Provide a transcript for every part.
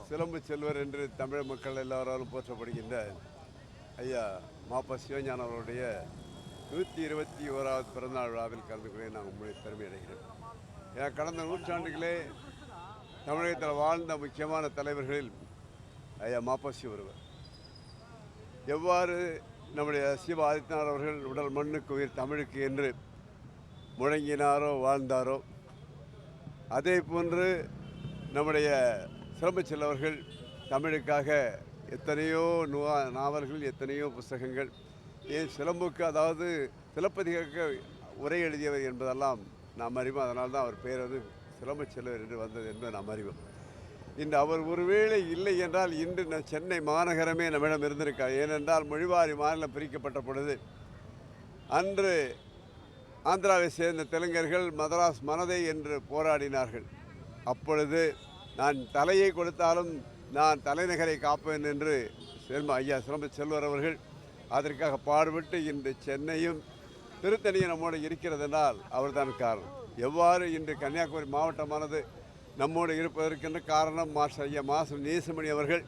சிலம்பு செல்வர் என்று தமிழ் மக்கள் எல்லாராலும் போற்றப்படுகின்ற ஐயா மாப்பா சிவஞானம் அவருடைய 121வது பிறந்தநாள் விழாவில் கலந்து கொள்ள நாங்கள் உண்மையை பெருமை அடைகிறோம். ஏன்னா கடந்த நூற்றாண்டுகளே தமிழகத்தில் வாழ்ந்த முக்கியமான தலைவர்களில் ஐயா மாப்பசி ஒருவர். எவ்வாறு நம்முடைய சிவ ஆதித்யநாத் அவர்கள் உடல் மண்ணுக்கு உயிர் தமிழுக்கு என்று முழங்கினாரோ வாழ்ந்தாரோ, அதே போன்று நம்முடைய சிலம்பு செல்வர்கள் தமிழுக்காக எத்தனையோ நாவல்கள், எத்தனையோ புத்தகங்கள், ஏன் சிலம்புக்கு அதாவது சிலப்பதிகார உரை எழுதியவர் என்பதெல்லாம் நாம் அறிவோம். அதனால தான் அவர் பெயர் வந்து சிலம்பு செல்வர் என்று வந்தது என்பதை நாம் அறிவோம். இன்று அவர் ஒருவேளை இல்லை என்றால் இன்று சென்னை மாநகரமே நம்மிடம் இருந்திருக்கார். ஏனென்றால் மொழிவாரி மாநிலம் பிரிக்கப்பட்ட பொழுது அன்று ஆந்திராவை சேர்ந்த தெலுங்கர்கள் மதராஸ் மனதை என்று போராடினார்கள். அப்பொழுது நான் தலையை கொடுத்தாலும் நான் தலைநகரை காப்பேன் என்று ஐயா சிலம்பு செல்வர் அவர்கள் அதற்காக பாடுபட்டு இன்று சென்னையும் திருத்தணியும் நம்மோடு இருக்கிறது என்றால் அவர்தான் காரணம். எவ்வாறு இன்று கன்னியாகுமரி மாவட்டமானது நம்மோடு இருப்பதற்கென்ற காரணம் ஐயா மாசு நேசமணி அவர்கள்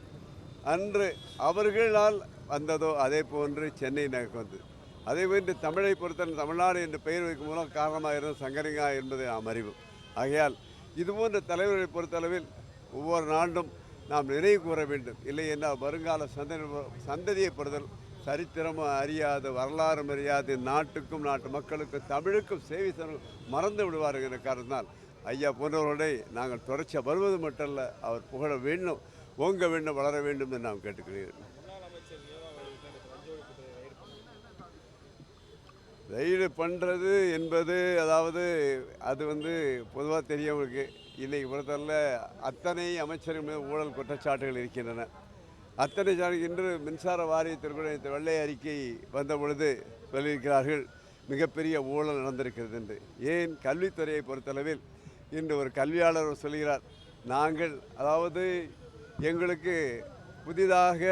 அன்று அவர்களால் வந்ததோ அதே போன்று சென்னை நகருக்கு வந்தது. அதே போன்று தமிழை பொறுத்த தமிழ்நாடு என்று பெயர் வைக்கும் மூலம் காரணமாக இருந்த சங்கரிங்கா என்பதை நாம் அறிவோம். ஆகையால் இதுபோன்ற தலைவர்களை பொறுத்தளவில் ஒவ்வொரு நாண்டும் நாம் நினைவு கூற வேண்டும். இல்லை என்றால் வருங்கால சந்ததியை பொறுத்தல் சரித்திரமும் அறியாது, வரலாறும் அறியாது, நாட்டுக்கும் நாட்டு மக்களுக்கும் தமிழுக்கும் சேவை மறந்து விடுவார்கள் என்ற காரணத்தினால் ஐயா போன்றவர்களை நாங்கள் தொடர்ச்சியாக வருவது மட்டுமல்ல, அவர் புகழ வேண்டும், ஓங்க வேண்டும், வளர வேண்டும் என்று நாம் கேட்டுக்கொள்கிறோம். ரைடு பண்ணுறது என்பது அதாவது அது வந்து பொதுவாக தெரியவங்களுக்கு இன்றைக்கி பொறுத்தவரை அத்தனை அமைச்சர்கள் மீது ஊழல் குற்றச்சாட்டுகள் இருக்கின்றன. அத்தனை இன்று மின்சார வாரியத்திற்குள்ள இந்த வெள்ளை அறிக்கை வந்த பொழுது சொல்லியிருக்கிறார்கள் மிகப்பெரிய ஊழல் நடந்திருக்கிறது என்று. ஏன் கல்வித்துறையை பொறுத்தளவில் இன்று ஒரு கல்வியாளர் சொல்கிறார், நாங்கள் அதாவது எங்களுக்கு புதிதாக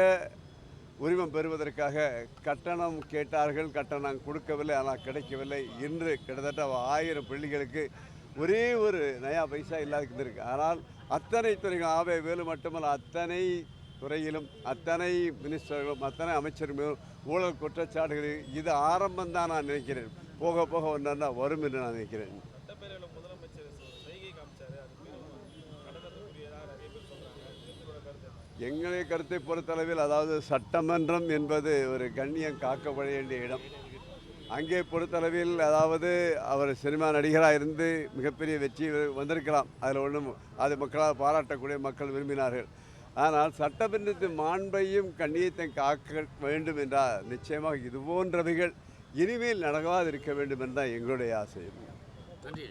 உரிமம் பெறுவதற்காக கட்டணம் கேட்டார்கள், கட்டணம் கொடுக்கவில்லை, ஆனால் கிடைக்கவில்லை. இன்று கிட்டத்தட்ட 1000 பள்ளிகளுக்கு ஒரே ஒரு நயா பைசா இல்லாத இருக்கு. ஆனால் அத்தனை துறைகள் ஆவே வேலு மட்டுமல்ல, அத்தனை துறையிலும் அத்தனை மினிஸ்டர்களும் அத்தனை அமைச்சர்களும் ஊழல் குற்றச்சாட்டுகள். இது ஆரம்பம்தான் நான் நினைக்கிறேன். போக போக ஒன்றா வரும் என்று நான் நினைக்கிறேன். எங்களை கருத்தை பொறுத்தளவில் அதாவது சட்டமன்றம் என்பது ஒரு கண்ணியம் காக்கப்பட வேண்டிய இடம். அங்கே பொறுத்தளவில் அதாவது அவர் சினிமா நடிகராக இருந்து மிகப்பெரிய வெற்றி வந்திருக்கலாம். அதில் ஒன்றும் அது மக்களால் பாராட்டக்கூடிய மக்கள் விரும்பினார்கள். ஆனால் சட்டமன்றத்தின் மாண்பையும் கண்ணியத்தை காக்க வேண்டும் என்றால் நிச்சயமாக இது போன்றவைகள் இனிமேல் நடக்காது இருக்க வேண்டும் என்றால் எங்களுடைய ஆசை. நன்றி.